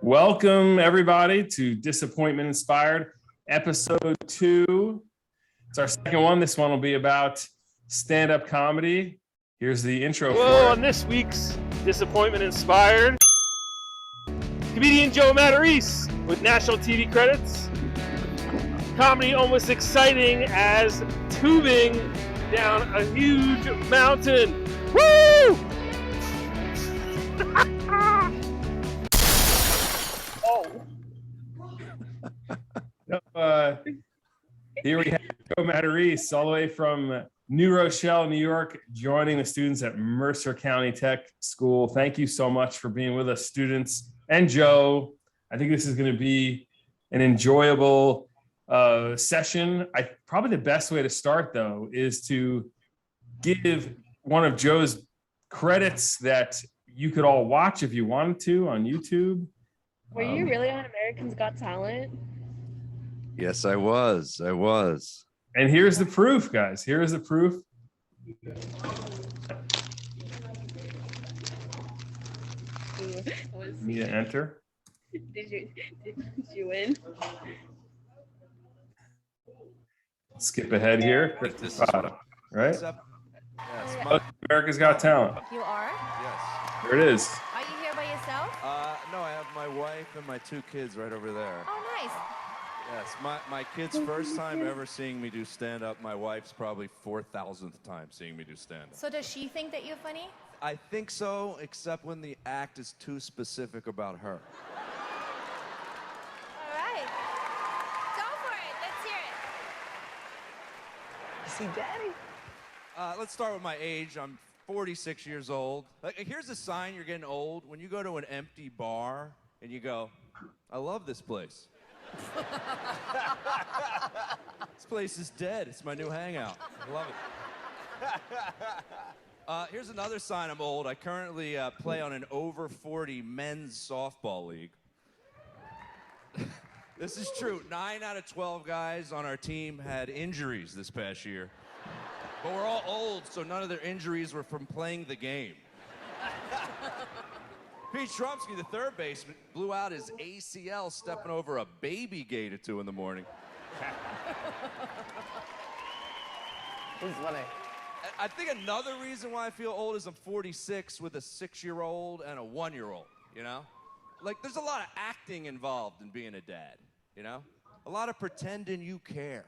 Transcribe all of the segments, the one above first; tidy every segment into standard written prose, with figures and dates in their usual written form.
Welcome, everybody, to Disappointment Inspired, episode 2. It's our second one. This one will be about stand-up comedy. Here's the intro for it. On this week's Disappointment Inspired, comedian Joe Matarese with national TV credits. Comedy almost exciting as tubing down a huge mountain. Woo! Here we have Joe Matarese, all the way from New Rochelle, New York, joining the students at Mercer County Tech School. Thank you so much for being with us, students. And Joe, I think this is going to be an enjoyable session. Probably the best way to start, though, is to give one of Joe's credits that you could all watch if you wanted to on YouTube. Were you really on Americans Got Talent? Yes, I was. And here's the proof, guys. Here is the proof. Need to enter. Did you win? Skip ahead here. Right? Yes, America's Got Talent. You are? yes. Here it is. Are you here by yourself? No, I have my wife and my 2 kids right over there. Oh, nice. Yes, my kids' first time ever seeing me do stand-up. My wife's probably 4,000th time seeing me do stand-up. So does she think that you're funny? I think so, except when the act is too specific about her. All right. Go for it. Let's hear it. See, Daddy. Let's start with my age. I'm 46 years old. Here's a sign you're getting old. When you go to an empty bar and you go, I love this place. This place is dead. It's my new hangout. I love it. Here's another sign I'm old. I currently play on an over 40 men's softball league. This is true. 9 out of 12 guys on our team had injuries this past year. But we're all old, so none of their injuries were from playing the game. Pete Trumsky, the third baseman, blew out his ACL stepping over a baby gate at 2 in the morning. He's funny. I think another reason why I feel old is I'm 46 with a 6-year-old and a 1-year-old, you know? Like, there's a lot of acting involved in being a dad, you know? A lot of pretending you care.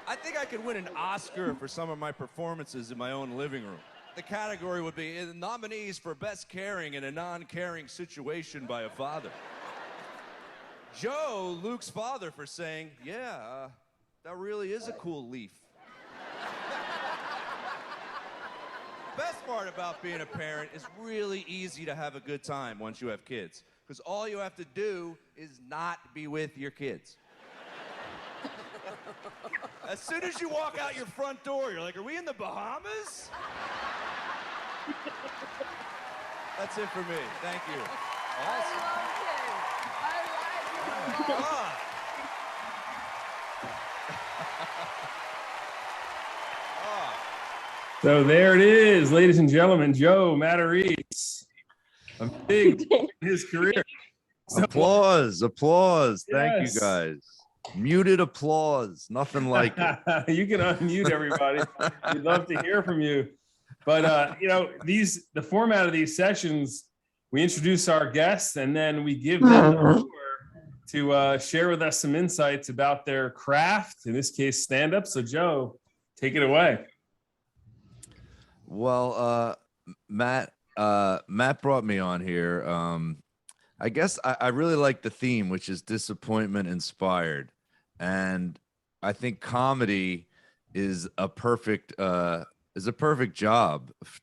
I think I could win an Oscar for some of my performances in my own living room. The category would be nominees for best caring in a non-caring situation by a father. Joe, Luke's father, for saying, yeah, that really is a cool leaf. Best part about being a parent is really easy to have a good time once you have kids, because all you have to do is not be with your kids. As soon as you walk out your front door, you're like, are we in the Bahamas? That's it for me. Thank you. Awesome. I like it. So there it is, ladies and gentlemen, Joe Matarese. A big in his career. So, Applause. Thank Yes. you, guys. Muted applause. Nothing like it. you can unmute everybody. We'd love to hear from you. But the format of these sessions, we introduce our guests and then we give them the floor to share with us some insights about their craft, in this case, stand-up. So Joe, take it away. Well, Matt brought me on here. I guess I really like the theme, which is disappointment inspired. And I think comedy is a perfect job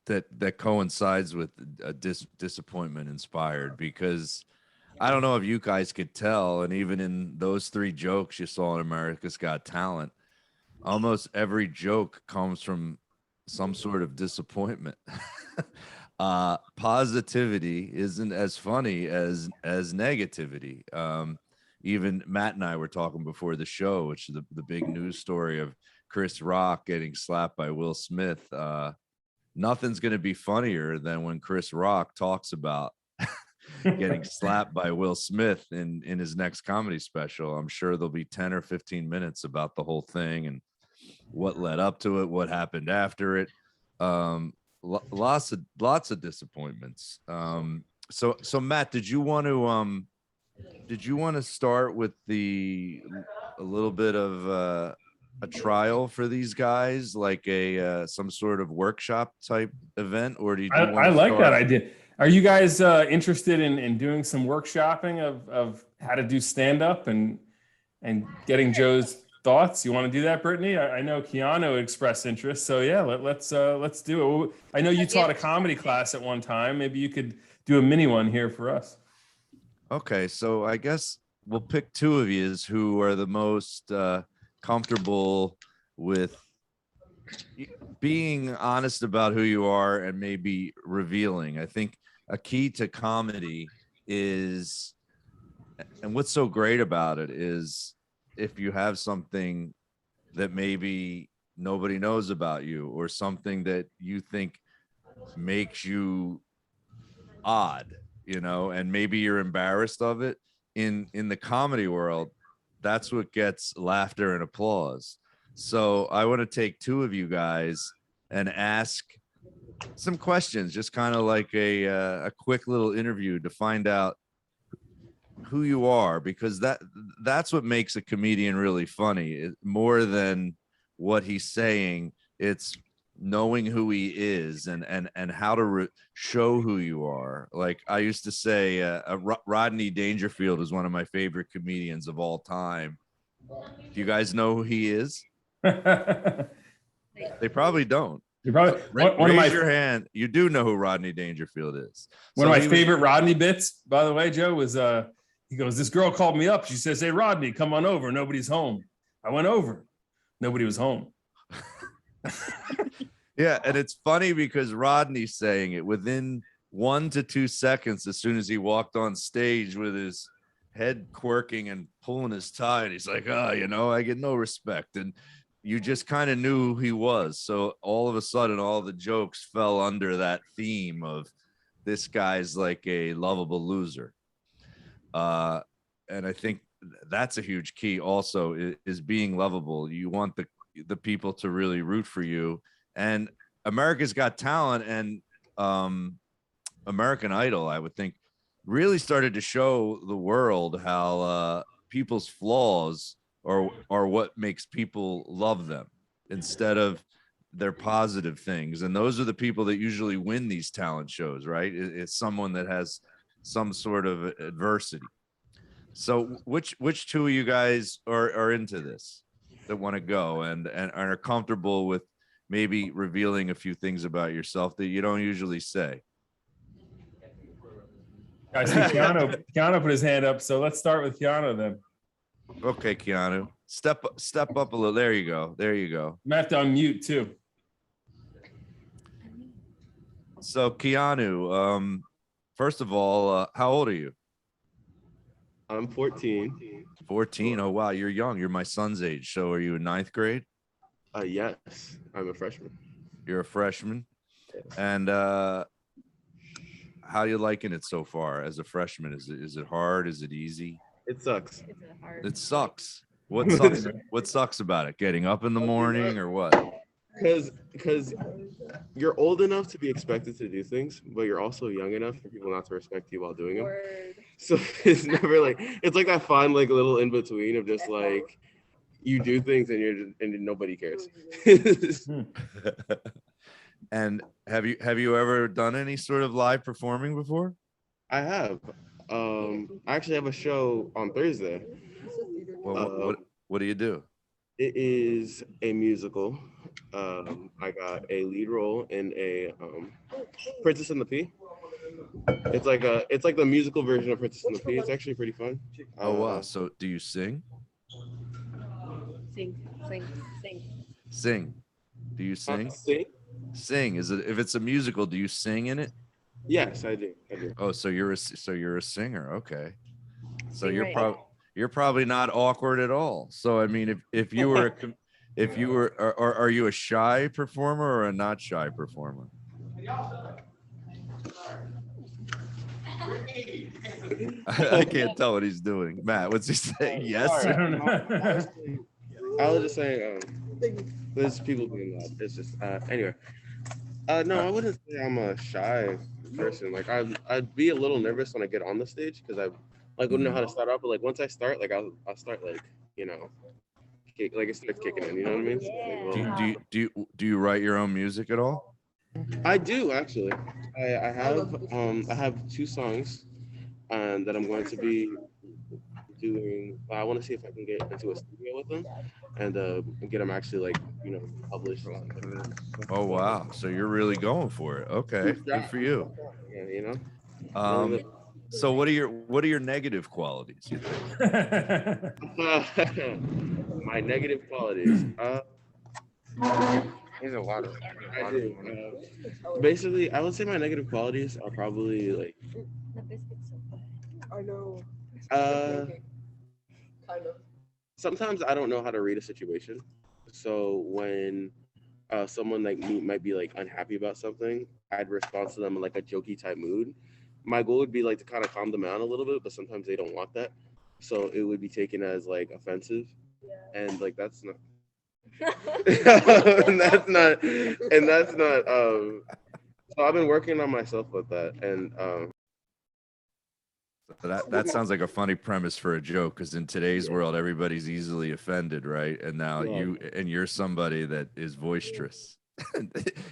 that coincides with disappointment inspired, because I don't know if you guys could tell, and even in those 3 jokes you saw in America's Got Talent, almost every joke comes from some sort of disappointment. Positivity isn't as funny as negativity. Even Matt and I were talking before the show, which is the big news story of Chris Rock getting slapped by Will Smith. nothing's going to be funnier than when Chris Rock talks about getting slapped by Will Smith in his next comedy special. I'm sure there'll be 10 or 15 minutes about the whole thing and what led up to it, what happened after it. Lots of disappointments. So Matt, did you want to start with a little bit of a trial for these guys, like a some sort of workshop type event, or do you I like that idea. Are you guys interested in doing some workshopping of how to do stand up and getting Joe's thoughts? You want to do that, Brittany? I know Keanu expressed interest, so yeah, let's do it. I know you taught a comedy class at one time. Maybe you could do a mini one here for us. Okay, so I guess we'll pick two of you who are the most comfortable with being honest about who you are and maybe revealing. I think a key to comedy is, and what's so great about it is, if you have something that maybe nobody knows about you, or something that you think makes you odd, and maybe you're embarrassed of it, in the comedy world, that's what gets laughter and applause. So I want to take two of you guys and ask some questions, just kind of like a quick little interview to find out who you are, because that's what makes a comedian really funny. More than what he's saying, it's knowing who he is and how to show who you are. Like I used to say, Rodney Dangerfield is one of my favorite comedians of all time. Do you guys know who he is? They probably don't. You probably raise your hand. You do know who Rodney Dangerfield is. One of my favorite Rodney bits, by the way, Joe, was he goes, "This girl called me up. She says, 'Hey, Rodney, come on over. Nobody's home.' I went over. Nobody was home." Yeah, and it's funny because Rodney's saying it within 1 to 2 seconds as soon as he walked on stage with his head quirking and pulling his tie, and he's like, I get no respect. And you just kind of knew who he was. So all of a sudden, all the jokes fell under that theme of this guy's like a lovable loser. And I think that's a huge key also, is being lovable. You want the people to really root for you. And America's Got Talent and American Idol, I would think, really started to show the world how people's flaws are what makes people love them instead of their positive things. And those are the people that usually win these talent shows, right? It's someone that has some sort of adversity. So which two of you guys are into this, that want to go and are comfortable with maybe revealing a few things about yourself that you don't usually say? I see Keanu put his hand up, so let's start with Keanu then. Okay, Keanu, step up a little. There you go. You have to unmute too. So Keanu, first of all, how old are you? I'm 14. 14. Oh wow, you're young. You're my son's age. So are you in ninth grade? Yes, I'm a freshman. You're a freshman. Yes. And how you liking it so far as a freshman? Is it hard? Is it easy? It sucks. It sucks. What sucks? What sucks about it? Getting up in the morning or what? Because you're old enough to be expected to do things, but you're also young enough for people not to respect you while doing them. So it's never like, it's like that fun like little in between of just like you do things and nobody cares. And have you ever done any sort of live performing before? I have. I actually have a show on Thursday. Well, what do you do? It is a musical. I got a lead role in a Princess and the Pea. It's like the musical version of Princess and the Pea. It's actually pretty fun. Oh wow! So do you sing? Sing. Do you sing? Sing? Sing. Is it, if it's a musical, do you sing in it? Yes, I do. Oh, so you're a singer. Okay. So you're probably not awkward at all. So I mean, if you were are you a shy performer or a not shy performer? I can't tell what he's doing. Matt, what's he saying? Yes. I don't know. I was just saying, there's people being loud. It's just, anyway. No, I wouldn't say I'm a shy person. Like, I'd be a little nervous when I get on the stage because I like wouldn't know how to start off. But like once I start, like I'll start like like it starts kicking in. You know what I mean? Like, well, Do you write your own music at all? I do actually. I have 2 songs, that I'm going to be doing. I want to see if I can get into a studio with them and get them actually like published. Oh wow! So you're really going for it. Okay, good for you. Yeah, So what are your negative qualities, you think? My negative qualities. There's a lot of. I do. Basically, I would say my negative qualities are probably like. I know. Kind of. Sometimes I don't know how to read a situation. So when someone like me might be like unhappy about something, I'd respond to them in like a jokey type mood. My goal would be like to kind of calm them down a little bit, but sometimes they don't want that. So it would be taken as like offensive. And like that's not and that's not so I've been working on myself with that and that sounds like a funny premise for a joke, because in today's world everybody's easily offended, right? And now you're somebody that is boisterous.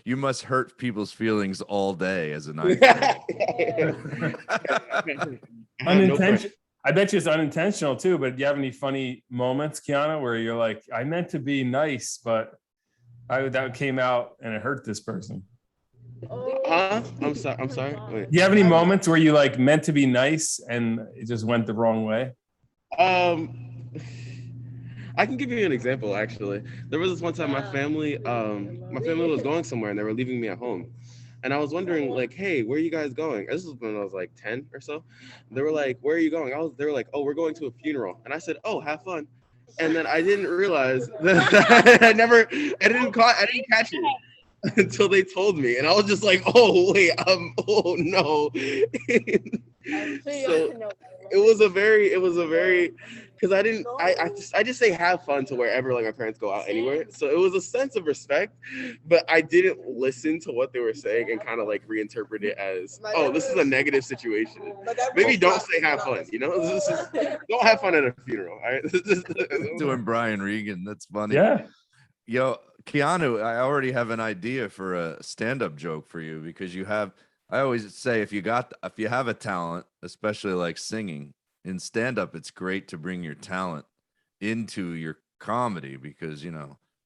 You must hurt people's feelings all day as a 9th grader. I bet you it's unintentional too, but do you have any funny moments, Kiana, where you're like, I meant to be nice, but that came out and it hurt this person? Huh? I'm sorry. Wait. Do you have any moments where you like meant to be nice and it just went the wrong way? I can give you an example actually. There was this one time my family was going somewhere and they were leaving me at home. And I was wondering, like, hey, where are you guys going? This was when I was like 10 or so. They were like, where are you going? They were like, oh, we're going to a funeral. And I said, oh, have fun. And then I didn't realize that I didn't catch it until they told me. And I was just like, oh, wait, oh no. So it was a very, because I just say have fun to wherever like my parents go out anywhere. So it was a sense of respect, but I didn't listen to what they were saying and kind of like reinterpret it as, oh, this is a negative situation. Maybe don't say have fun, don't have fun at a funeral. All right. Doing Brian Regan. That's funny. Yeah. Yo, Keanu, I already have an idea for a stand-up joke for you, because I always say if you have a talent, especially like singing, in stand-up, it's great to bring your talent into your comedy because,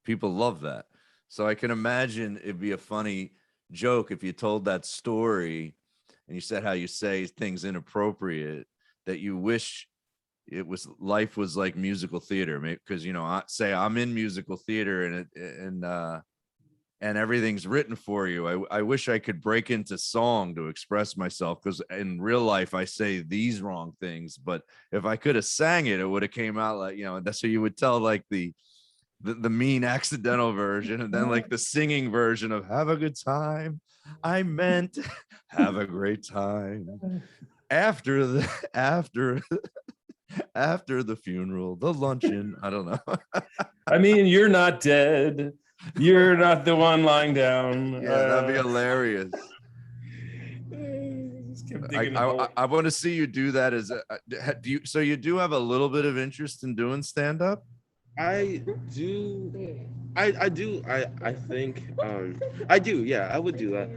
people love that. So I can imagine it'd be a funny joke if you told that story and you said how you say things inappropriate, that you wish life was like musical theater, because, I say I'm in musical theater and everything's written for you. I wish I could break into song to express myself, because in real life I say these wrong things, but if I could have sang it, it would have came out like, that's so you would tell like the mean accidental version, and then like the singing version of have a good time. I meant have a great time after the funeral, the luncheon. I don't know. I mean, you're not dead. You're not the one lying down. Yeah, that'd be hilarious. I want to see you do that. So you do have a little bit of interest in doing stand-up? I do. I do. I think. I do. Yeah, I would do that.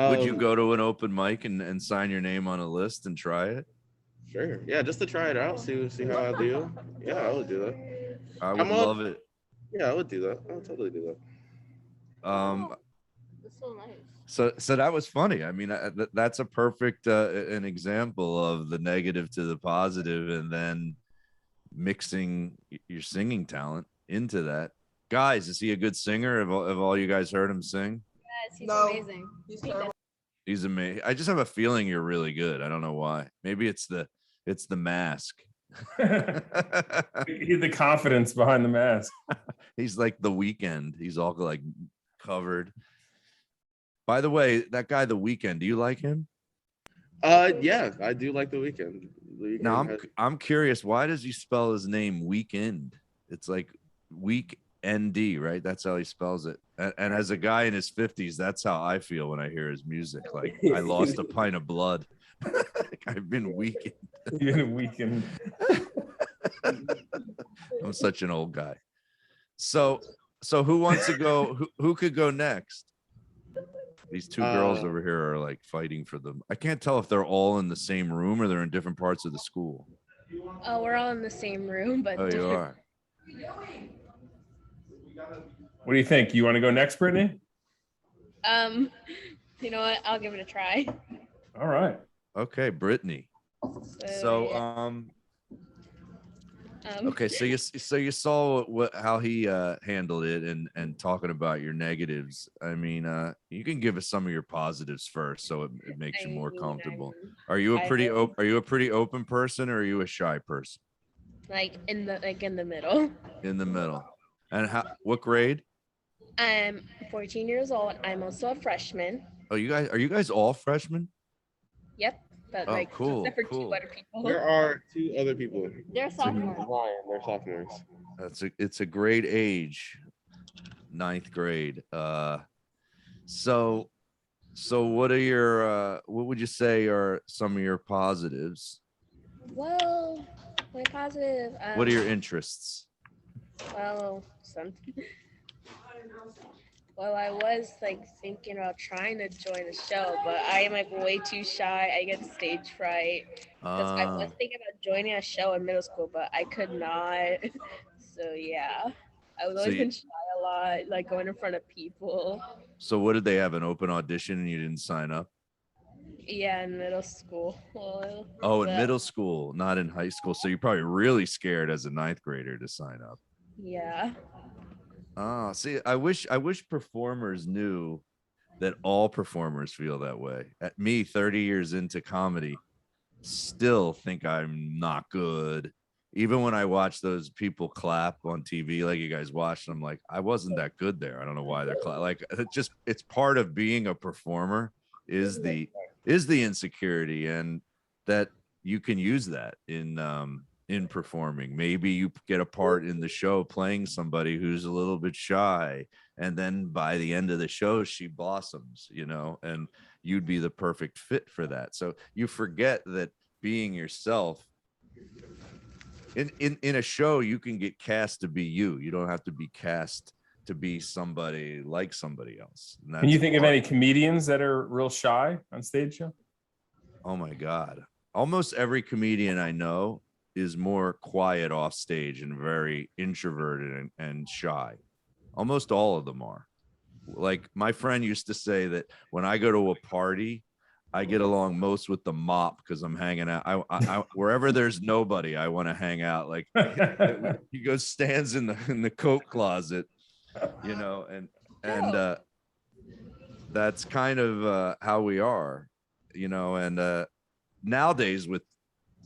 Would you go to an open mic and sign your name on a list and try it? Sure. Yeah, just to try it out, see how I do. Yeah, I would do that. I would love it. Yeah, I would do that. I would totally do that. That's so nice. So that was funny. I mean, that's a perfect an example of the negative to the positive, and then mixing your singing talent into that. Guys, is he a good singer? Have all you guys heard him sing? Yes, he's amazing. He's amazing. I just have a feeling you're really good. I don't know why. Maybe it's the mask. The confidence behind the mask. He's like The Weeknd. He's all like covered. By the way, that guy, The Weeknd, do you like him? Yeah, I do like The Weeknd. Now I'm curious, why does he spell his name Weekend? It's like week ND, right? That's how he spells it. And as a guy in his 50s, that's how I feel when I hear his music. Like I lost a pint of blood. Like I've been weakened. You've been weakened. I'm such an old guy. So who wants to go? Who could go next? These two girls over here are like fighting for them. I can't tell if they're all in the same room or they're in different parts of the school. Oh, we're all in the same room, but Oh, you are. What do you think? You want to go next, Brittany? you know what? I'll give it a try. All right. Okay, Brittany. So okay, so you saw how he handled it and talking about your negatives. I mean, you can give us some of your positives first, so it makes you more comfortable. Are you a pretty open person, or are you a shy person? Like in the middle. In the middle. And what grade? I'm 14 years old. I'm also a freshman. Oh, are you guys all freshmen? Yep. But Oh, cool, except for cool. 2 other people. There are 2 other people. They're sophomores. They're sophomores. It's a great age, 9th grade. So what are your what would you say are some of your positives? Well, my positive. What are your interests? Well, Well, I was like thinking about trying to join the show, but I am like way too shy. I get stage fright. Because I was thinking about joining a show in middle school, but I could not. So yeah, I was always been shy a lot, like going in front of people. So what did they have, an open audition and you didn't sign up? Yeah, in middle school. Well, oh, in middle school, not in high school. So you're probably really scared as a 9th grader to sign up. Yeah. See, I wish performers knew that all performers feel that way. At me, 30 years into comedy, still think I'm not good. Even when I watch those people clap on TV, like you guys watched, I'm like, I wasn't that good there. I don't know why they're like, it's part of being a performer is the insecurity, and that you can use that in performing. Maybe you get a part in the show playing somebody who's a little bit shy, and then by the end of the show she blossoms, and you'd be the perfect fit for that. So you forget that being yourself in a show, you can get cast to be you don't have to be cast to be somebody like somebody else. Can you think of any comedians that are real shy on stage show? Oh my God, almost every comedian I know is more quiet off stage and very introverted and shy. Almost all of them are. Like my friend used to say that when I go to a party, I get along most with the mop because I'm hanging out. I wherever there's nobody, I want to hang out. Like he goes stands in the coat closet, and that's kind of how we are, and nowadays with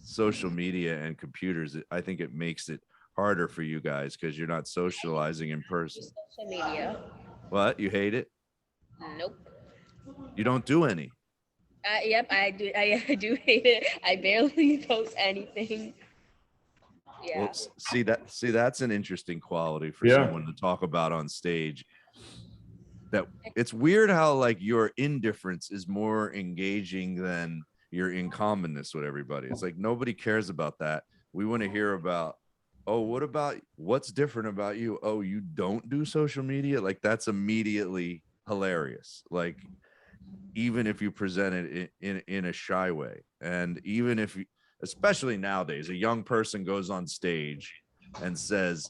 social media and computers, I think it makes it harder for you guys because you're not socializing in person. Social media. What? You hate it? Nope. You don't do any? Yep, I do. I do hate it. I barely post anything. Yeah. Well, see, that's an interesting quality for someone to talk about on stage. That it's weird how like your indifference is more engaging than your incommonness with everybody. It's like nobody cares about that. We want to hear about, oh, what's different about you? Oh, you don't do social media? Like that's immediately hilarious. Like even if you present it in a shy way, and even if you, especially nowadays, a young person goes on stage and says,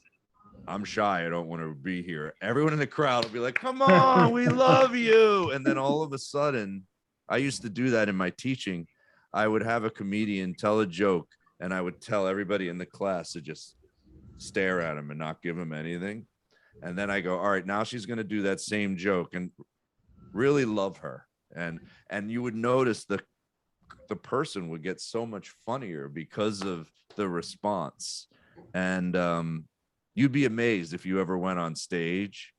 I'm shy, I don't want to be here, everyone in the crowd will be like, come on, we love you. And then all of a sudden, I used to do that in my teaching. I would have a comedian tell a joke and I would tell everybody in the class to just stare at him and not give him anything. And then I go, all right, now she's going to do that same joke and really love her. And you would notice the person would get so much funnier because of the response. And you'd be amazed if you ever went on stage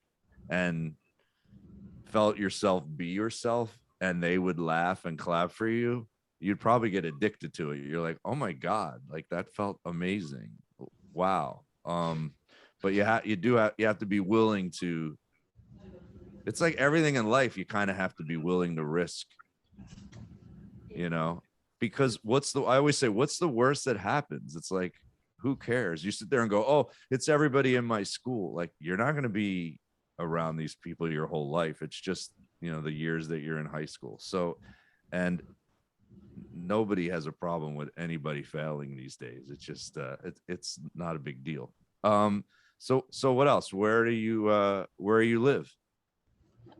and felt yourself be yourself and they would laugh and clap for you, you'd probably get addicted to it. You're like, oh my God, like that felt amazing. Wow. But you have to be willing to, it's like everything in life, you kind of have to be willing to risk, you know, because I always say, what's the worst that happens? It's like, who cares? You sit there and go, oh, it's everybody in my school. Like, you're not going to be around these people your whole life. It's just, you know, the years that you're in high school. So, and nobody has a problem with anybody failing these days. It's just, it's not a big deal. So what else? Where do you live?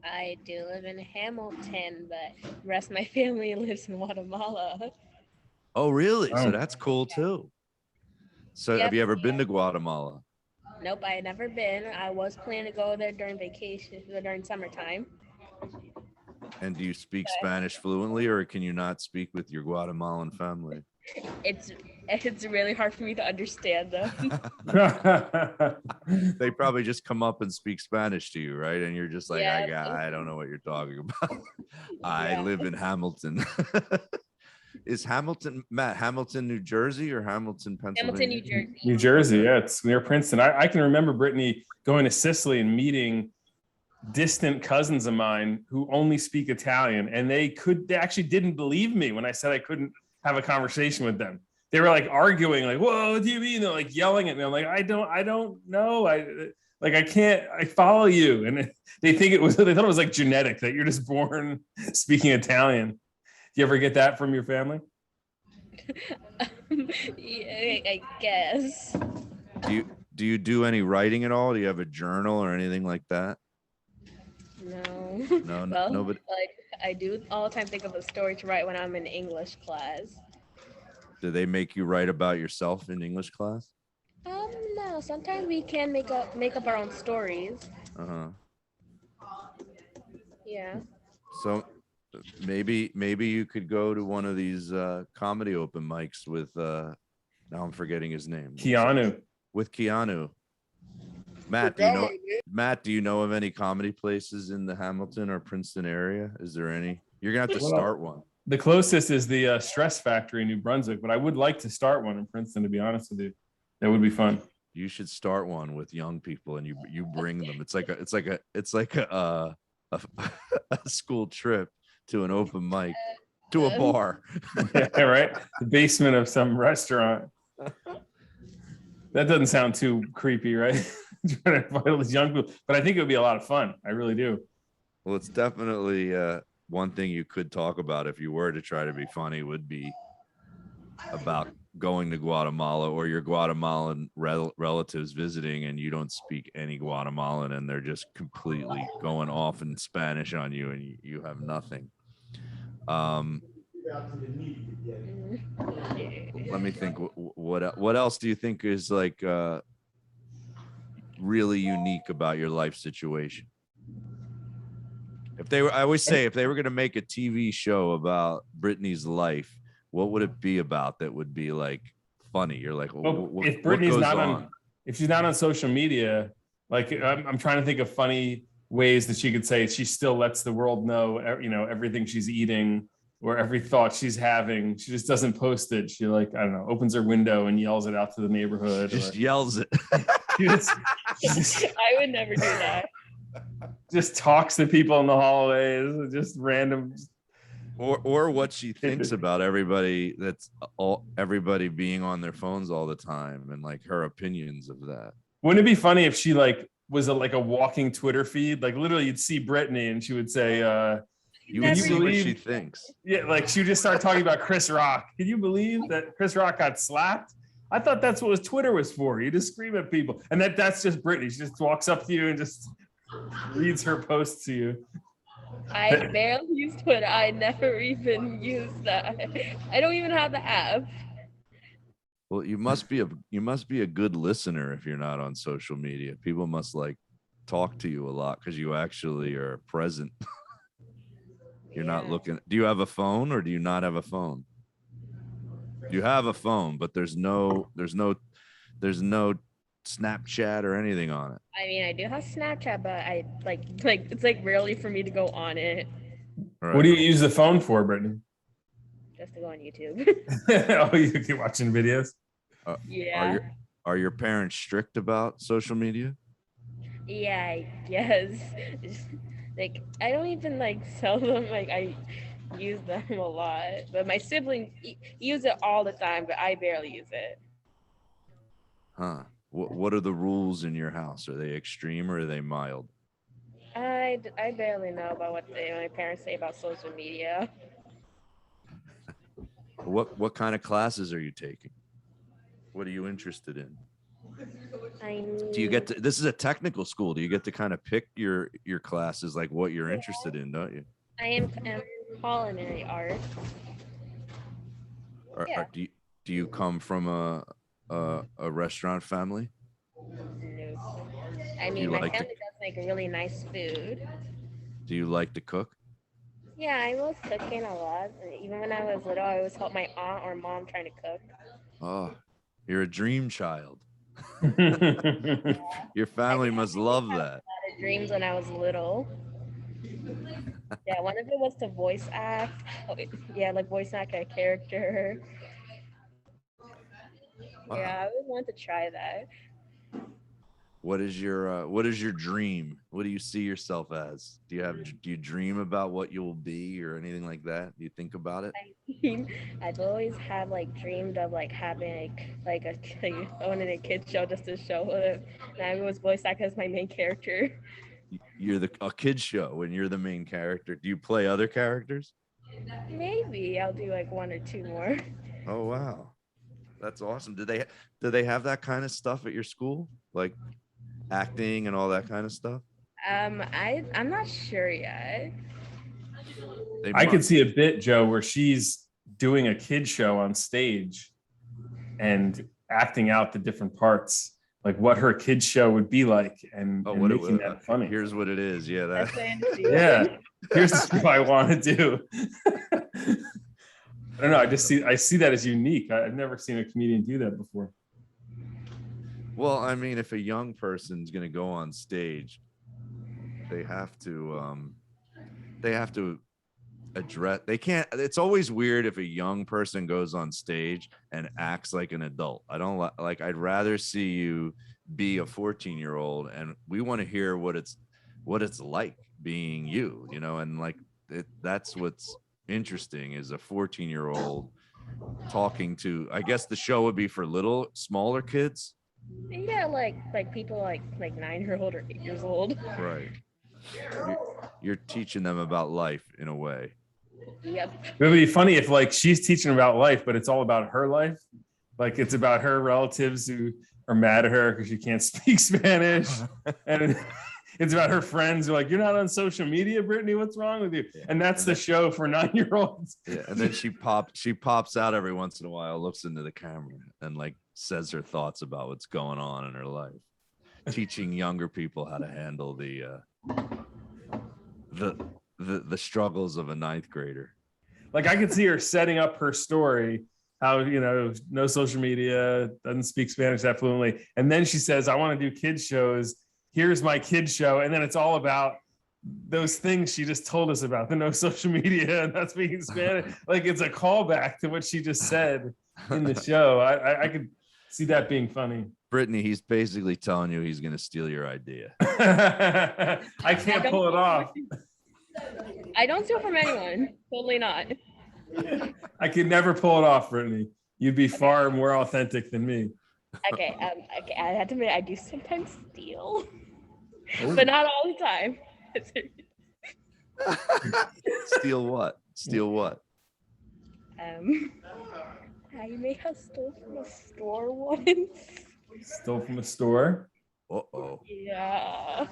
I do live in Hamilton, but the rest of my family lives in Guatemala. Oh, really? Oh. So that's cool too. So have you ever been to Guatemala? Nope, I had never been. I was planning to go there during vacation, during summertime. And do you speak Spanish fluently, or can you not speak with your Guatemalan family? It's really hard for me to understand them. They probably just come up and speak Spanish to you, right? And you're just like, Yeah. I don't know what you're talking about. I live in Hamilton. Is Hamilton, New Jersey or Hamilton, Pennsylvania? Hamilton, New Jersey. New Jersey, yeah, it's near Princeton. I can remember Brittany going to Sicily and meeting distant cousins of mine who only speak Italian, and they actually didn't believe me when I said I couldn't have a conversation with them. They were like arguing, like, "Whoa, what do you mean?" They're like yelling at me. I'm like, I don't know. I can't. I follow you, and they thought it was like genetic, that you're just born speaking Italian. Do you ever get that from your family? Yeah, I guess. Do you do any writing at all? Do you have a journal or anything like that? No. No, Well, nobody. like, I do all the time think of a story to write when I'm in English class. Do they make you write about yourself in English class? No. Sometimes we can make up our own stories. Uh-huh. Yeah. So maybe you could go to one of these comedy open mics with now I'm forgetting his name. Keanu. With Keanu. Matt, do you know of any comedy places in the Hamilton or Princeton area? Is there any? You're gonna have to start one. The closest is the Stress Factory in New Brunswick, but I would like to start one in Princeton, to be honest with you. That would be fun. You should start one with young people, and you bring them. It's like a school trip to an open mic, to a bar. Yeah, right. The basement of some restaurant. That doesn't sound too creepy, right? Trying to invite all these young people, but I think it would be a lot of fun. I really do. Well, it's definitely one thing you could talk about if you were to try to be funny would be about going to Guatemala, or your Guatemalan relatives visiting and you don't speak any Guatemalan and they're just completely going off in Spanish on you and you have nothing. Let me think. What else do you think is like really unique about your life situation? I always say, if they were going to make a TV show about Brittany's life, what would it be about that would be like funny? You're like, if Brittany's not if she's not on social media, like I'm trying to think of funny ways that she could say she still lets the world know, everything she's eating or every thought she's having. She just doesn't post it. She I don't know, opens her window and yells it out to the neighborhood. Just yells it. I would never do that. Just talks to people in the hallways, just random. Or what she thinks about everybody everybody being on their phones all the time and like her opinions of that. Wouldn't it be funny if she was a walking Twitter feed? Like literally you'd see Brittany and she would say, you would see what she thinks. Yeah, she would just start talking about Chris Rock. Can you believe that Chris Rock got slapped? I thought that's what Twitter was for. You just scream at people. And that's just Brittany. She just walks up to you and just reads her posts to you. I barely use Twitter. I never even use that. I don't even have the app. Well, you must be a good listener if you're not on social media. People must talk to you a lot because you actually are present. You're not looking. Do you have a phone or do you not have a phone? You have a phone, but there's no Snapchat or anything on it? I mean, I do have Snapchat, but I like it's like rarely for me to go on it All What do right. you use the phone for, Brittany? just to go on YouTube. Oh, you keep watching videos. Are Yeah. your parents strict about social media? Yeah, I guess. Like I don't even like sell them. Like I use them a lot, but my siblings use it all the time, but I barely use it. Huh? What are the rules in your house? Are they extreme or are they mild? I barely know about what my parents say about social media. What kind of classes are you taking? What are you interested in? I Do you mean, get to, this is a technical school. Do you get to kind of pick your classes, like what you're interested in, don't you? I am culinary art. Yeah. Do you come from a restaurant family? No. I Do mean, you my like to family does make really nice food. do you like to cook? Yeah, I was cooking a lot. Even when I was little, I always helped my aunt or mom trying to cook. Oh, you're a dream child. That's Your family must love that. A lot of dreams when I was little. Yeah, one of it was to voice act. Yeah, like voice act a character. Wow. Yeah, I would want to try that. What is your dream? What do you see yourself as? Do you dream about what you'll be or anything like that? Do you think about it? I mean, I've always had like dreamed of like having like owning a kid show just to show it. And I was voice act as my main character. You're a kid show and you're the main character. Do you play other characters? Maybe I'll do like one or two more. Oh wow. That's awesome. Do they have that kind of stuff at your school? Like acting and all that kind of stuff? I'm not sure yet. I could see a bit, Joe, where she's doing a kid show on stage and acting out the different parts, like what her kid show would be like, and what it making would. that funny. Here's what it is. Yeah, That's that. what I'm doing. Yeah, here's the show I want to do. I don't know. I see that as unique. I've never seen a comedian do that before. Well, I mean, if a young person's going to go on stage, they have to address, they can't, it's always weird if a young person goes on stage and acts like an adult. I don't like, I'd rather see you be a 14-year-old and we want to hear what it's like being you, and like that's what's interesting is a 14-year-old talking to, I guess the show would be for smaller kids. Yeah, like people like 9-year-old or 8 years old. Right. You're teaching them about life in a way. Yep. It would be funny if like she's teaching about life, but it's all about her life. Like it's about her relatives who are mad at her because she can't speak Spanish. And it's about her friends who are like, you're not on social media, Brittany, what's wrong with you? Yeah. And that's the show for 9-year-olds. Yeah. And then she pops out every once in a while, looks into the camera and like says her thoughts about what's going on in her life, teaching younger people how to handle the struggles of a 9th grader. Like I could see her setting up her story, how, no social media, doesn't speak Spanish that fluently. And then she says, I want to do kids shows. Here's my kids show. And then it's all about those things she just told us about, the no social media and not speaking Spanish. Like it's a callback to what she just said in the show. I could see that being funny. Brittany, he's basically telling you he's going to steal your idea. I can't pull it off. I don't steal from anyone. Totally not. I could never pull it off, Brittany. You'd be far more authentic than me. Okay, I have to admit I do sometimes steal, but not all the time. Steal what? Steal what? I may have stole from a store once. Stole from a store? Uh-oh. Yeah.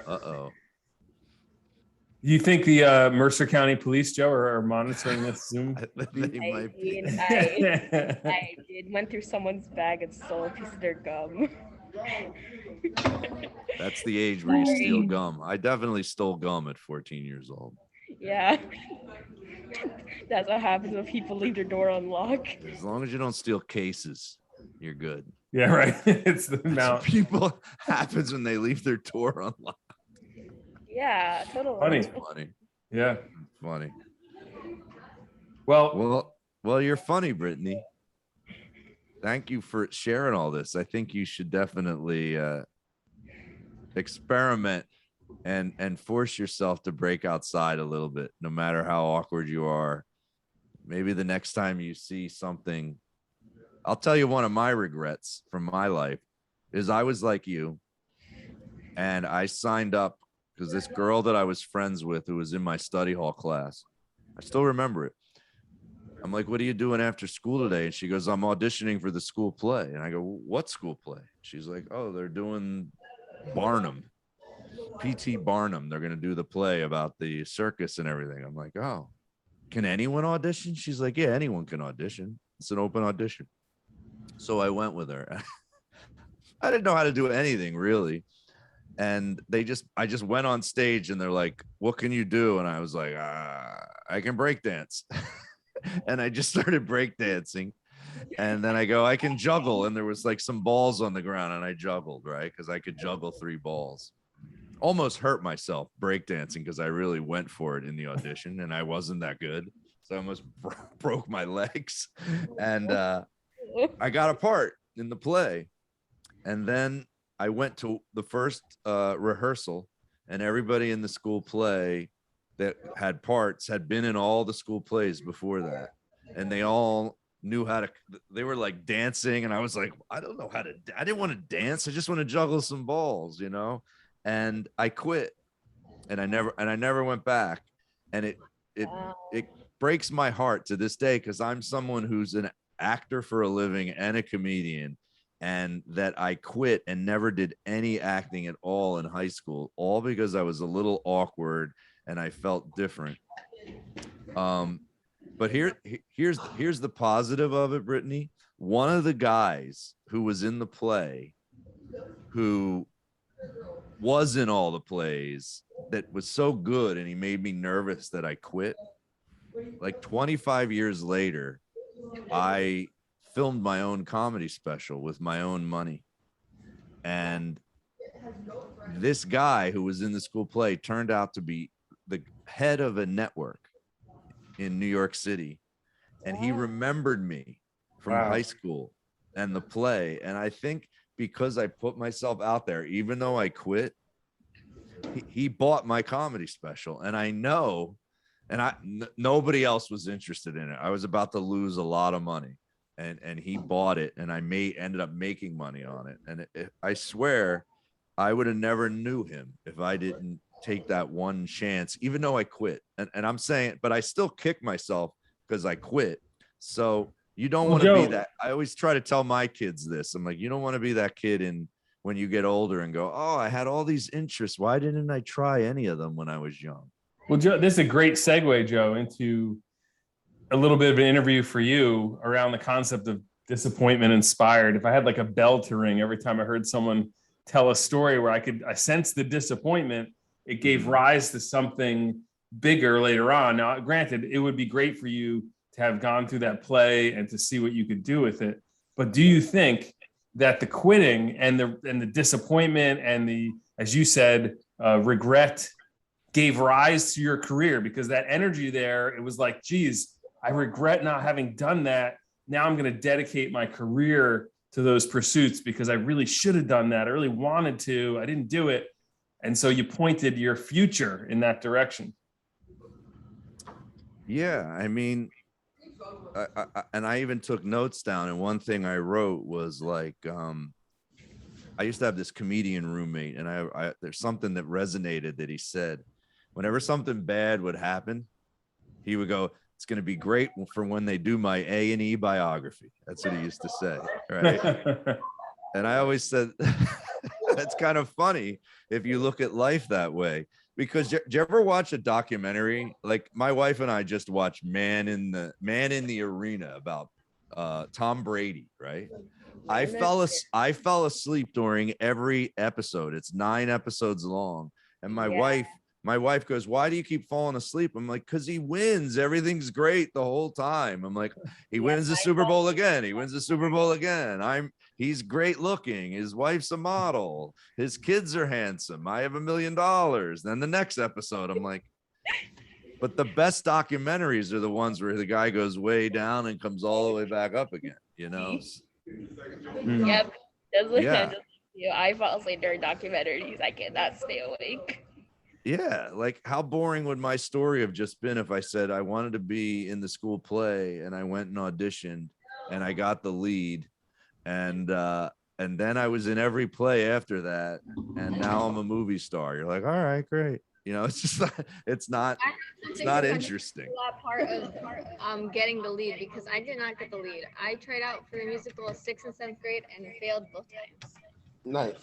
Uh-oh. You think the Mercer County Police, Joe, are monitoring this Zoom? They might be. I went through someone's bag and stole a piece of their gum. That's the age where you steal gum. I definitely stole gum at 14 years old. Yeah. That's what happens when people leave their door unlocked. As long as you don't steal cases, you're good. Yeah, right. It's the amount. People happens when they leave their door unlocked. Yeah, totally. Funny. Funny. Yeah. Funny. Well, Well, you're funny, Brittany. Thank you for sharing all this. I think you should definitely experiment and force yourself to break outside a little bit, no matter how awkward you are. Maybe the next time you see something, I'll tell you one of my regrets from my life is I was like you, and I signed up because this girl that I was friends with who was in my study hall class, I still remember it. I'm like, what are you doing after school today? And she goes, I'm auditioning for the school play. And I go, what school play? She's like, oh, they're doing Barnum, P.T. Barnum. They're going to do the play about the circus and everything. I'm like, oh, can anyone audition? She's like, yeah, anyone can audition. It's an open audition. So I went with her. I didn't know how to do anything really. And I just went on stage and they're like, what can you do? And I was like, I can break dance. And I just started breakdancing. And then I go, I can juggle. And there was like some balls on the ground and I juggled, right? Because I could juggle 3 balls. Almost hurt myself breakdancing because I really went for it in the audition and I wasn't that good. So I almost broke my legs. And I got a part in the play. And then I went to the first rehearsal, and everybody in the school play that had parts had been in all the school plays before that. And they all knew how to, they were like dancing. And I was like, I don't know how to, I didn't want to dance. I just want to juggle some balls, you know? And I quit and I never went back. And it breaks my heart to this day, because I'm someone who's an actor for a living and a comedian, and that I quit and never did any acting at all in high school, all because I was a little awkward and I felt different. But here's the positive of it, Brittany. One of the guys who was in the play, who was in all the plays, that was so good and he made me nervous that I quit. Like 25 years later, I filmed my own comedy special with my own money. And this guy who was in the school play turned out to be the head of a network in New York City. And he remembered me from high school and the play. And I think because I put myself out there, even though I quit, he bought my comedy special. And I know, and nobody else was interested in it. I was about to lose a lot of money, and he bought it, and I ended up making money on it. And I swear I would have never knew him if I didn't take that one chance, even though I quit. And I'm saying, but I still kick myself because I quit. So you don't want to be that. I always try to tell my kids this. I'm like, you don't want to be that kid when you get older and go, oh, I had all these interests. Why didn't I try any of them when I was young? Well, Joe, this is a great segue, Joe, into a little bit of an interview for you around the concept of disappointment inspired. If I had like a bell to ring every time I heard someone tell a story where I sensed the disappointment, it gave rise to something bigger later on. Now, granted, it would be great for you to have gone through that play and to see what you could do with it. But do you think that the quitting and the disappointment and the, as you said, regret gave rise to your career? Because that energy there, it was like, geez, I regret not having done that. Now I'm going to dedicate my career to those pursuits because I really should have done that. I really wanted to. I didn't do it. And so you pointed your future in that direction. Yeah, I mean, I even took notes down. And one thing I wrote was like, I used to have this comedian roommate, and there's something that resonated that he said. Whenever something bad would happen, he would go, it's going to be great for when they do my A&E biography. That's what he used to say, right? And I always said, that's kind of funny if you look at life that way. Because do you ever watch a documentary? Like my wife and I just watched Man in the Arena about Tom Brady, right? I fell asleep during every episode. It's 9 episodes long. And my wife goes, why do you keep falling asleep? I'm like, because he wins. Everything's great the whole time. I'm like, he wins the Super Bowl again. He wins the Super Bowl again. he's great looking, his wife's a model, his kids are handsome, I have $1 million. Then the next episode, I'm like, but the best documentaries are the ones where the guy goes way down and comes all the way back up again, you know? Yep. Yeah. Just you. I fall asleep during documentaries. I cannot stay awake. Yeah, like how boring would my story have just been if I said I wanted to be in the school play and I went and auditioned and I got the lead and then I was in every play after that and now I'm a movie star. You're like, all right, great. You know, it's just not, it's not interesting. That part of getting the lead, because I did not get the lead. I tried out for the musical 6th and 7th grade and failed both times. Nice.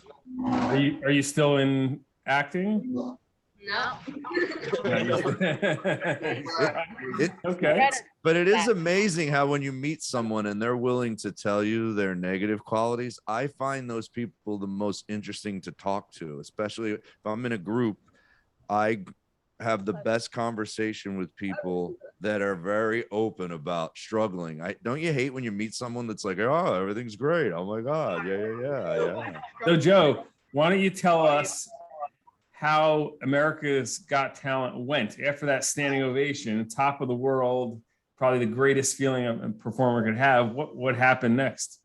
Are you still in acting? No. Okay. But it is amazing how when you meet someone and they're willing to tell you their negative qualities, I find those people the most interesting to talk to, especially if I'm in a group. I have the best conversation with people that are very open about struggling. Don't you hate when you meet someone that's like, oh, everything's great. Oh my God. Yeah. So Joe, why don't you tell us how America's Got Talent went after that standing ovation, top of the world, probably the greatest feeling a performer could have. What happened next?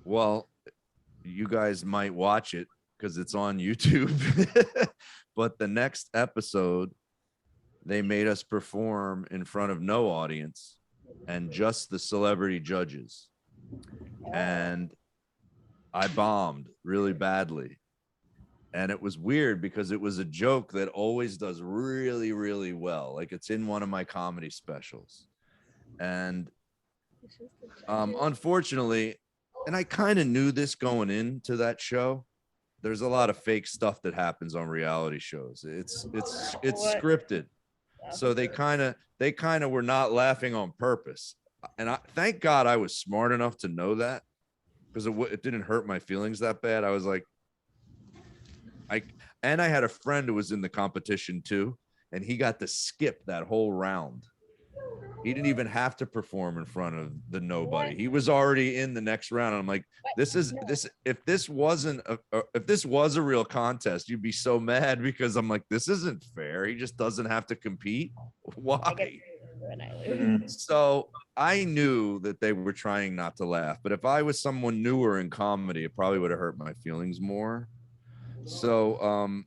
Well, you guys might watch it because it's on YouTube. But the next episode, they made us perform in front of no audience and just the celebrity judges. And I bombed really badly. And it was weird because it was a joke that always does really, really well. Like it's in one of my comedy specials. And unfortunately, and I kind of knew this going into that show, there's a lot of fake stuff that happens on reality shows. It's scripted. So they kind of were not laughing on purpose. And thank God I was smart enough to know that, because it didn't hurt my feelings that bad. I was like, I had a friend who was in the competition too, and he got to skip that whole round. He didn't even have to perform in front of the nobody. He was already in the next round. And I'm like, if this was a real contest, you'd be so mad, because I'm like, this isn't fair. He just doesn't have to compete. Why? So I knew that they were trying not to laugh, but if I was someone newer in comedy, it probably would have hurt my feelings more. So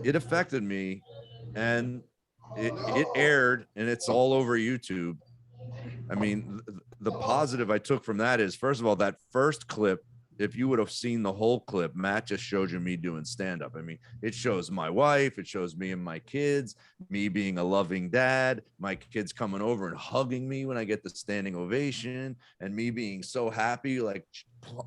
it affected me, and it aired, and it's all over YouTube. I mean, the positive I took from that is, first of all, that first clip, if you would have seen the whole clip, Matt just showed you me doing stand-up. I mean, it shows my wife, it shows me and my kids, me being a loving dad, my kids coming over and hugging me when I get the standing ovation, and me being so happy, like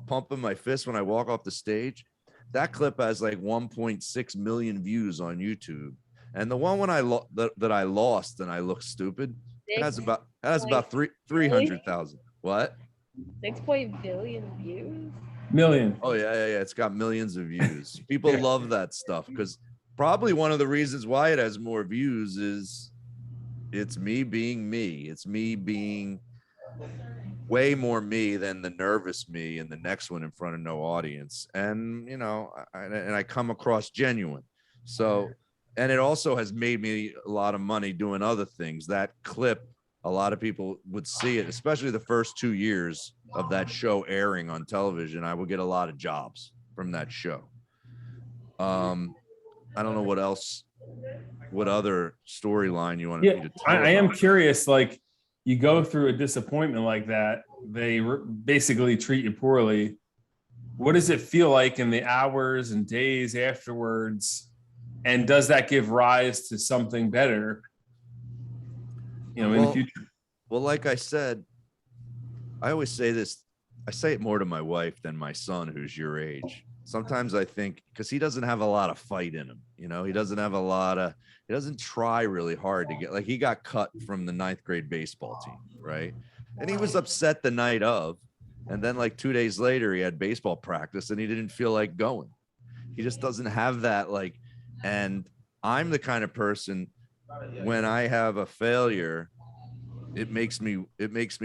pumping my fist when I walk off the stage. That clip has like 1.6 million views on YouTube. And the one when that I lost and I look stupid, it has about 300,000. What? 6 billion views. Million. Oh yeah. It's got millions of views. People love that stuff, because probably one of the reasons why it has more views is it's me being me. It's me being way more me than the nervous me in the next one in front of no audience. And you know, I come across genuine. So. And it also has made me a lot of money doing other things. That clip, a lot of people would see it, especially the first 2 years of that show airing on television. I would get a lot of jobs from that show. I don't know what other storyline you want me to tell. I am curious, like, you go through a disappointment like that, they basically treat you poorly. What does it feel like in the hours and days afterwards? And does that give rise to something better, in the future? Well, like I said, I always say this. I say it more to my wife than my son, who's your age. Sometimes I think, because he doesn't have a lot of fight in him. He doesn't try really hard to get, like, he got cut from the 9th grade baseball team, right? And he was upset the night of. And then like 2 days later, he had baseball practice and he didn't feel like going. He just doesn't have that, like. And I'm the kind of person, when I have a failure, it makes me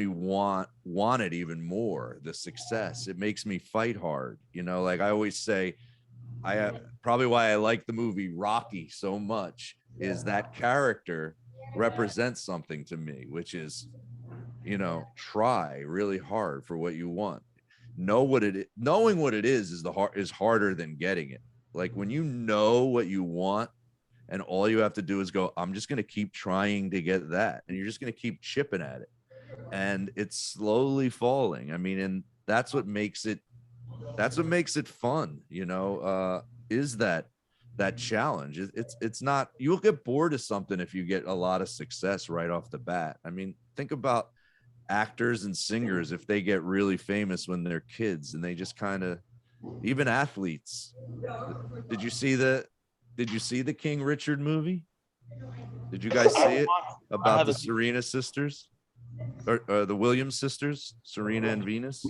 want it even more, the success. It makes me fight hard, you know. Like I always say, probably why I like the movie Rocky so much is that character represents something to me, which is, you know, try really hard for what you want. Knowing what it is harder than getting it. Like when you know what you want and all you have to do is go, I'm just going to keep trying to get that, and you're just going to keep chipping at it, and it's slowly falling. I mean, and that's what makes it fun, you know. Is that challenge. It's not, you'll get bored of something if you get a lot of success right off the bat. I mean, think about actors and singers if they get really famous when they're kids, and they just kind of, even athletes. Did you see the King Richard movie? Did you guys see it about the Serena sisters, or the Williams sisters, Serena and Venus?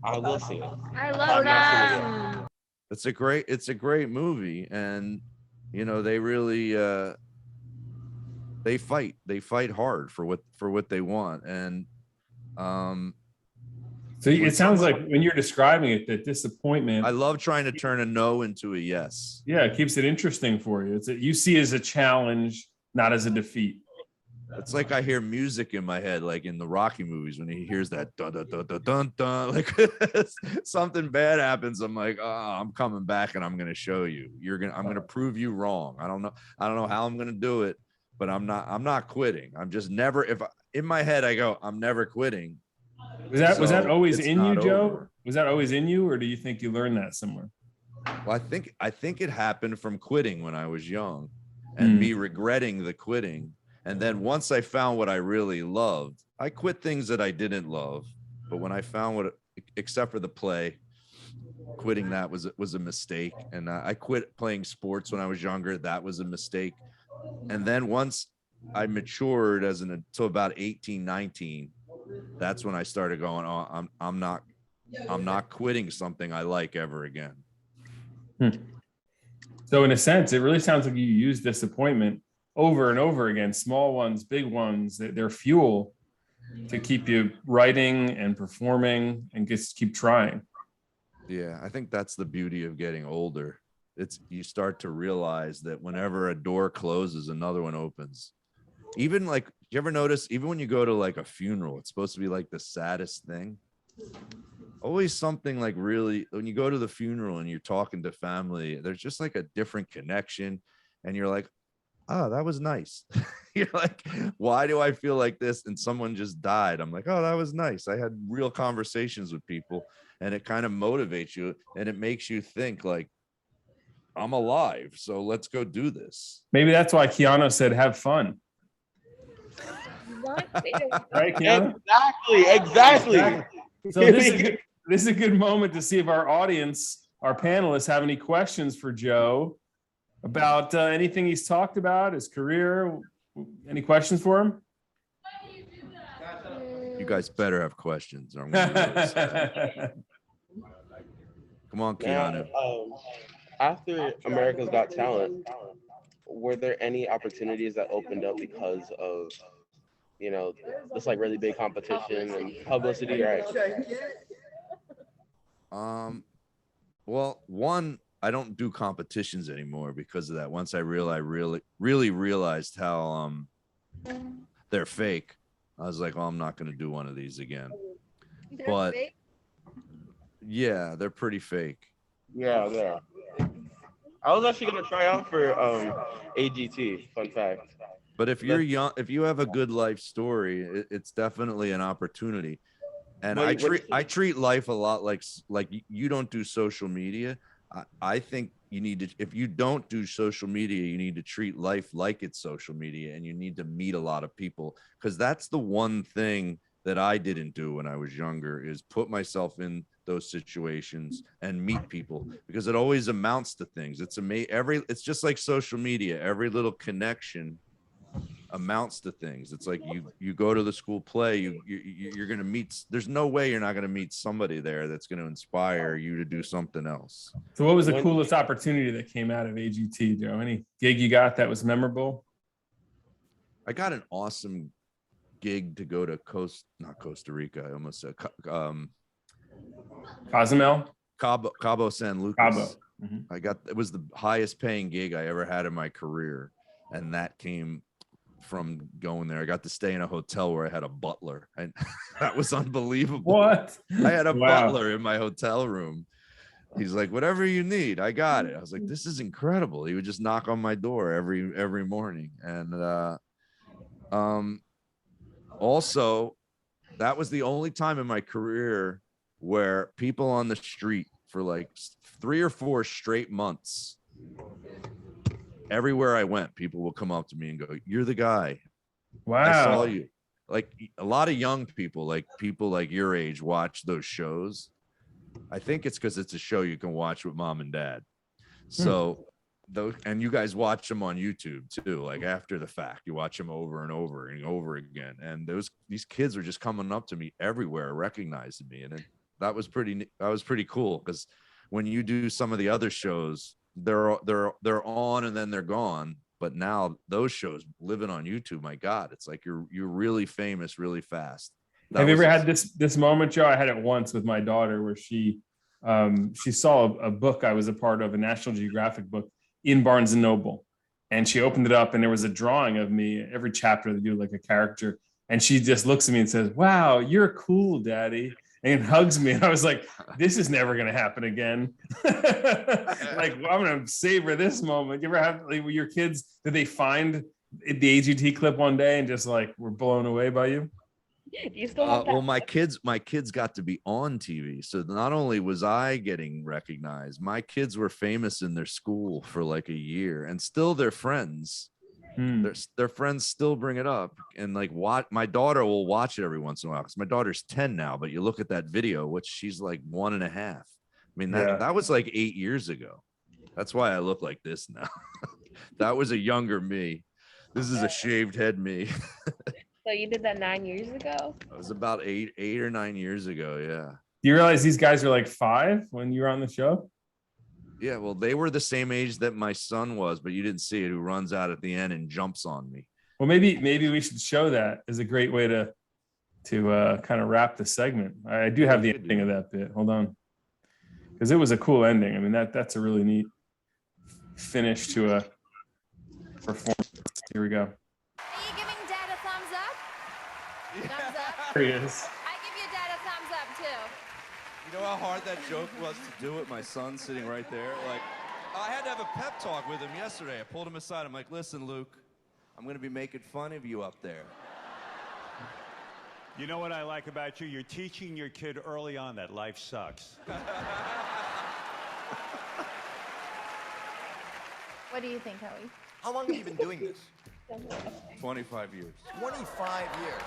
I will see it. I love them. It's a great movie, and you know, they really they fight hard for what they want. And so it sounds like when you're describing it, that disappointment, I love trying to turn a no into a yes. Yeah, it keeps it interesting for you. It's you see it as a challenge, not as a defeat. It's like I hear music in my head, like in the Rocky movies when he hears that dun dun dun dun dun dun, like something bad happens. I'm like, oh, I'm coming back and I'm gonna show you. I'm gonna prove you wrong. I don't know how I'm gonna do it, but I'm not quitting. I'm just never, in my head I go, I'm never quitting. Was that always in you, Joe? Over. Was that always in you, or do you think you learned that somewhere? Well, I think it happened from quitting when I was young, and me regretting the quitting. And then once I found what I really loved, I quit things that I didn't love. But when I found except for the play, quitting that was a mistake. And I quit playing sports when I was younger. That was a mistake. And then once I matured until about 18, 19, that's when I started going, oh, I'm not quitting something I like ever again. So in a sense, it really sounds like you use disappointment over and over again, small ones, big ones, they're fuel to keep you writing and performing and just keep trying. Yeah, I think that's the beauty of getting older. You start to realize that whenever a door closes, another one opens. Even like, you ever notice, even when you go to like a funeral, it's supposed to be like the saddest thing. Always something like really, when you go to the funeral and you're talking to family, there's just like a different connection, and you're like, oh, that was nice. You're like, why do I feel like this? And someone just died. I'm like, oh, that was nice. I had real conversations with people, and it kind of motivates you, and it makes you think like, I'm alive, so let's go do this. Maybe that's why Keanu said, have fun. Right, Keanu? Exactly. So this is a good moment to see if our audience, our panelists, have any questions for Joe about anything he's talked about, his career. Any questions for him? You guys better have questions, or I'm gonna come on, Keanu. After America's Got Talent, were there any opportunities that opened up because of, you know, this like really big competition and publicity, right? Well, one, I don't do competitions anymore because of that. Once I really realized how they're fake, I was like, well, I'm not going to do one of these again. But yeah, they're pretty fake. Yeah, they are. I was actually going to try out for AGT, fun fact. But if you're young, if you have a good life story, it's definitely an opportunity. And I treat life a lot like you don't do social media. I think you need to, if you don't do social media, you need to treat life like it's social media, and you need to meet a lot of people, because that's the one thing that I didn't do when I was younger, is put myself in those situations and meet people, because it always amounts to things. It's just like social media. Every little connection amounts to things. It's like you go to the school play, you're going to meet, there's no way you're not going to meet somebody there that's going to inspire you to do something else. So what was the coolest opportunity that came out of AGT, Joe? Any gig you got that was memorable? I got an awesome gig to go to not Costa Rica. I almost said Cozumel, Cabo San Lucas. Cabo. Mm-hmm. It was the highest paying gig I ever had in my career, and that came from going there. I got to stay in a hotel where I had a butler, and that was unbelievable. What? I had a Wow. butler in my hotel room. He's like, whatever you need, I got it. I was like, this is incredible. He would just knock on my door every morning. And also, that was the only time in my career where people on the street for like 3 or 4 straight months, everywhere I went, people will come up to me and go, "You're the guy. Wow. I saw you." Like a lot of young people, like people like your age, watch those shows. I think it's because it's a show you can watch with mom and dad. So those, and you guys watch them on YouTube too, like after the fact, you watch them over and over and over again. And these kids were just coming up to me everywhere, recognizing me. And that was pretty cool, because when you do some of the other shows, they're on and then they're gone. But now those shows living on YouTube, my God, it's like you're really famous really fast. Have you ever had this moment, Joe? I had it once with my daughter where she saw a book I was a part of, a National Geographic book in Barnes and Noble, and she opened it up and there was a drawing of me. Every chapter they do like a character, and she just looks at me and says, "Wow, you're cool, Daddy," and hugs me. And I was like, "This is never gonna happen again." Like, well, I'm gonna savor this moment. You ever have, like, with your kids, did they find the AGT clip one day and just like were blown away by you? You still have that? Well, my kids got to be on TV, so not only was I getting recognized, my kids were famous in their school for like a year, and still their friends, their friends still bring it up, and like my daughter will watch it every once in a while, because my daughter's 10 now. But you look at that video, which she's like 1.5. I mean, that was like 8 years ago. That's why I look like this now. That was a younger me. This is a shaved head me. So you did that 9 years ago? It was about 8 or 9 years ago. Yeah. Do you realize these guys are like 5 when you were on the show? Yeah. Well, they were the same age that my son was, but you didn't see it, who runs out at the end and jumps on me. Well, maybe we should show that as a great way to kind of wrap the segment. I do have the ending of that bit. Hold on. Because it was a cool ending. I mean, that's a really neat finish to a performance. Here we go. Are you giving Dad a thumbs up? Thumbs up? There he is. I give you Dad a thumbs up too. You know how hard that joke was to do with my son sitting right there? Like, I had to have a pep talk with him yesterday. I pulled him aside. I'm like, "Listen, Luke, I'm going to be making fun of you up there." You know what I like about you? You're teaching your kid early on that life sucks. What do you think, Howie? How long have you been doing this? 25 years. 25 years.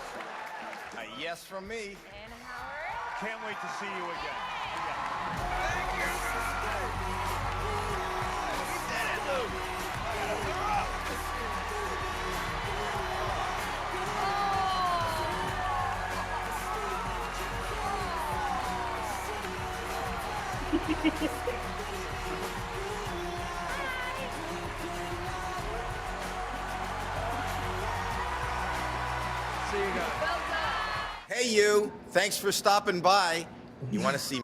A yes from me. And Howard? Can't wait to see you again. See you guys. Hey, you. Thanks for stopping by. You want to see me?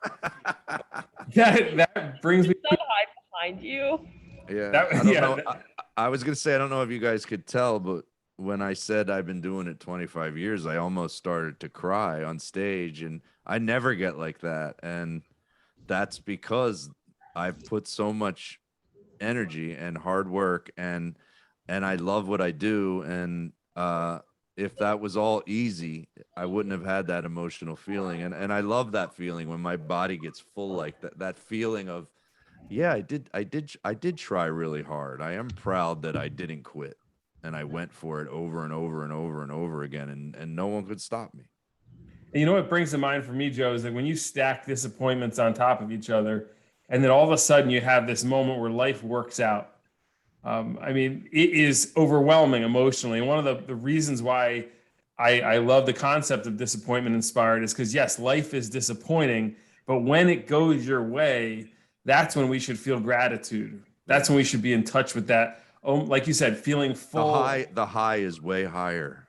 That brings me. So high behind you. Yeah. I was going to say, I don't know if you guys could tell, but when I said I've been doing it 25 years, I almost started to cry on stage, and I never get like that. And that's because I've put so much energy and hard work, and I love what I do. And if that was all easy, I wouldn't have had that emotional feeling. And I love that feeling when my body gets full like that, that feeling of, yeah, I did try really hard. I am proud that I didn't quit, and I went for it over and over and over and over again, and no one could stop me. And you know what brings to mind for me, Joe, is that when you stack disappointments on top of each other, and then all of a sudden you have this moment where life works out. I mean, it is overwhelming emotionally. And one of the reasons why I love the concept of disappointment inspired is because, yes, life is disappointing, but when it goes your way, that's when we should feel gratitude. That's when we should be in touch with that. Oh, like you said, feeling full. The high is way higher.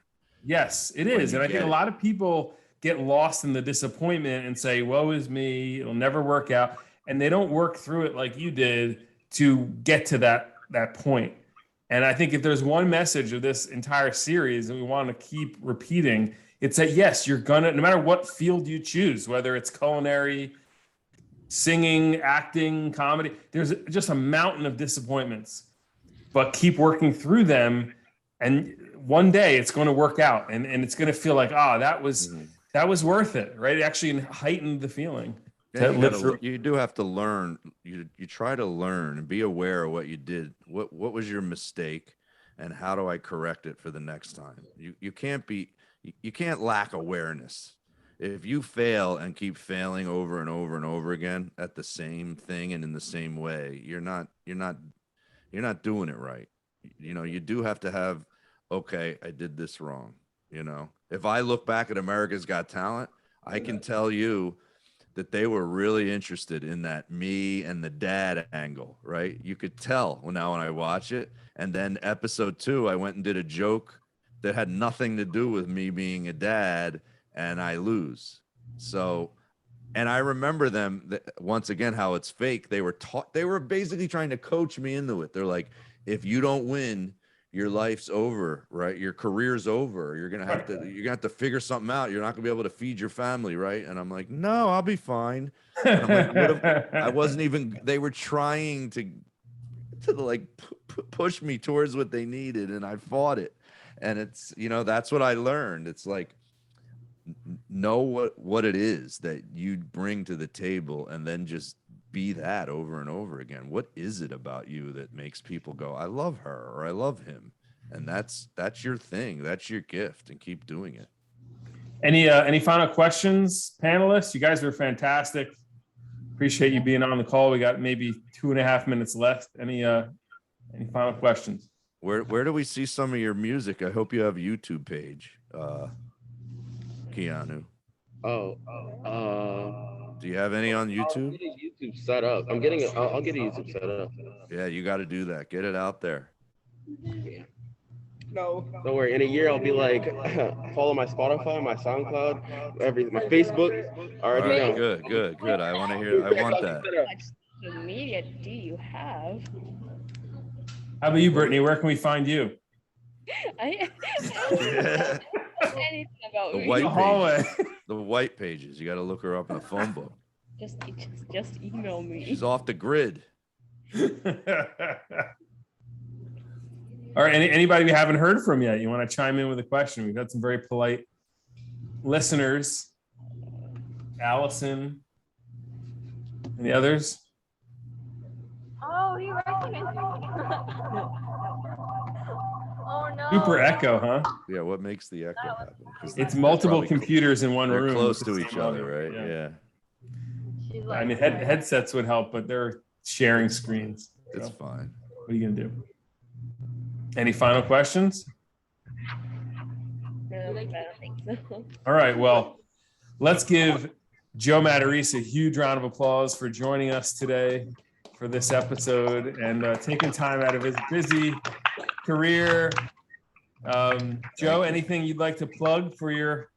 Yes, it is. you And I think get a it. lot of people get lost in the disappointment and say, woe is me, it'll never work out. And they don't work through it like you did to get to that point. And I think if there's one message of this entire series that we want to keep repeating, it's that yes, you're gonna, no matter what field you choose, whether it's culinary, singing, acting, comedy, there's just a mountain of disappointments, but keep working through them. And one day it's going to work out, and it's going to feel like, that was worth it, right? It actually heightened the feeling. Yeah, you do have to learn. You try to learn and be aware of what you did. What was your mistake, and how do I correct it for the next time? You can't lack awareness. If you fail and keep failing over and over and over again at the same thing and in the same way, you're not doing it right. You do have to have, okay, I did this wrong. If I look back at America's Got Talent, I can tell you that they were really interested in that me and the dad angle, right? You could tell now when I watch it. And then episode 2, I went and did a joke that had nothing to do with me being a dad, and I lose. So, and I remember them once again, how it's fake. They were basically trying to coach me into it. They're like, if you don't win, your life's over, right? Your career's over. You're gonna have to figure something out. You're not gonna be able to feed your family, right? And I'm like, no, I'll be fine. And I'm like, I wasn't even. They were trying to like push me towards what they needed, and I fought it. And it's that's what I learned. It's like, know what it is that you bring to the table, and then just be that over and over again. What is it about you that makes people go, I love her, or I love him? And that's your thing. That's your gift, and keep doing it. Any final questions, panelists? You guys were fantastic. Appreciate you being on the call. We got maybe 2.5 minutes left. Any final questions? Where do we see some of your music? I hope you have a YouTube page, Keanu. Do you have any on YouTube? I'm getting YouTube set up. I'll get a YouTube set up. Yeah, you got to do that. Get it out there. Yeah. No. Don't worry. In a year, I'll be like, follow my Spotify, my SoundCloud, everything, my Facebook. Already know. Good. I want to hear. I want that. How much social media do you have? How about you, Brittany? Where can we find you? I anything about The me. white hallway. The white pages. You got to look her up in the phone book. Just email me. She's off the grid. All right. Anybody we haven't heard from yet? You want to chime in with a question? We've got some very polite listeners. Allison. Any others? Oh, he recognized me. Oh no. Super echo, huh? Yeah. What makes the echo happen? It's multiple computers in one They're room. close to each other, right? Yeah. She's I like, mean, headsets would help, but they're sharing screens. It's So, fine. what are you gonna do? Any final questions? No, I don't think so. All right. Well, let's give Joe Matarese a huge round of applause for joining us today for this episode and taking time out of his busy career. Joe, anything you'd like to plug for your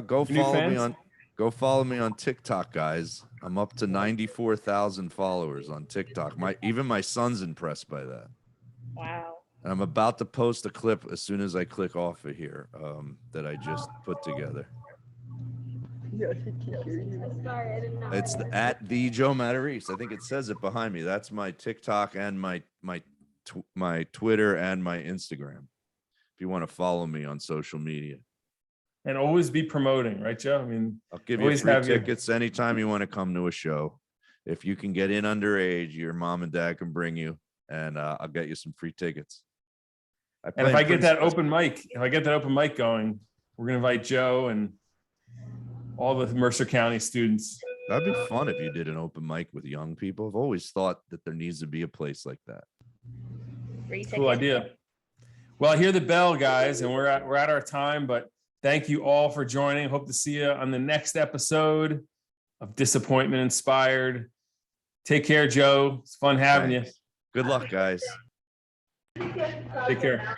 Go new follow me on TikTok, guys. I'm up to 94,000 followers on TikTok. Even my son's impressed by that. Wow. And I'm about to post a clip as soon as I click off of here that I just put together. sorry, I didn't know. It's at the Joe Matarese. I think it says it behind me. That's my TikTok and my Twitter and my Instagram. If you want to follow me on social media. and always be promoting, right, Joe? I mean, I'll give you always free have your- tickets anytime you want to come to a show. If you can get in underage, your mom and dad can bring you, and I'll get you some free tickets. And if I get that open mic, going, we're gonna invite Joe and all the Mercer County students. That'd be fun if you did an open mic with young people. I've always thought that there needs to be a place like that. Free Cool tickets. idea. Well, hear the bell, guys, and we're at our time, but thank you all for joining. Hope to see you on the next episode of Disappointment Inspired. Take care, Joe. It's fun having Thanks. Good luck, guys. you. Take care.